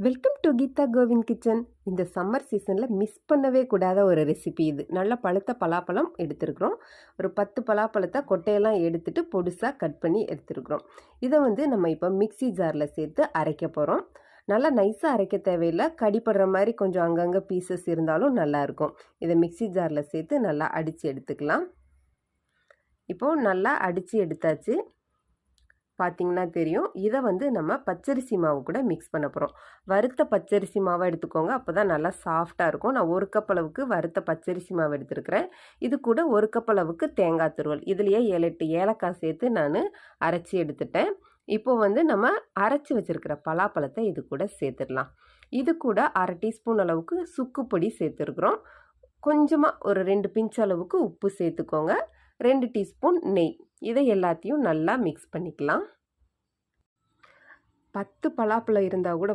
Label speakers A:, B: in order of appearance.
A: Welcome to Geetha Govind kitchen. இந்த summer சீசனில் miss பண்ணவே கூடாத ஒரு ரெசிபி இது. நல்ல பழுத்த பலாப்பழம் எடுத்துருக்குறோம். ஒரு 10 பலாப்பழத்தை கொட்டையெல்லாம் எடுத்துட்டு பொடுசாக கட் பண்ணி எடுத்துருக்குறோம். இதை நம்ம இப்போ மிக்ஸி ஜாரில் சேர்த்து அரைக்க போகிறோம். நல்லா நைஸாக அரைக்க தேவையில்லை, கடிப்படுற மாதிரி கொஞ்சம் அங்கங்கே பீசஸ் இருந்தாலும் நல்லாயிருக்கும். இதை மிக்ஸி ஜாரில் சேர்த்து நல்லா அடித்து எடுத்துக்கலாம். இப்போது நல்லா அடித்து எடுத்தாச்சு. பார்த்திங்கன்னா தெரியும். இதை நம்ம பச்சரிசி மாவு கூட மிக்ஸ் பண்ண போகிறோம். வறுத்த பச்சரிசி மாவை எடுத்துக்கோங்க, அப்போ தான் நல்லா சாஃப்டாக இருக்கும். நான் 1 கப் அளவுக்கு வறுத்த பச்சரிசி மாவு எடுத்துருக்கிறேன். இது கூட 1 கப் அளவுக்கு தேங்காய் துருவல், இதுலேயே 7-8 ஏலக்காய் சேர்த்து நான் அரைச்சி எடுத்துட்டேன். இப்போது நம்ம அரைச்சி வச்சுருக்கிற பலாப்பழத்தை இது கூட சேர்த்துடலாம். இது கூட 1/2 டீஸ்பூன் அளவுக்கு சுக்கு பொடி சேர்த்துருக்குறோம். கொஞ்சமாக ஒரு 2 பிஞ்ச் அளவுக்கு உப்பு சேர்த்துக்கோங்க. 2 டீஸ்பூன் நெய். இதை எல்லாத்தையும் நல்லா மிக்ஸ் பண்ணிக்கலாம். 10 பலாப்பழம் இருந்தால் கூட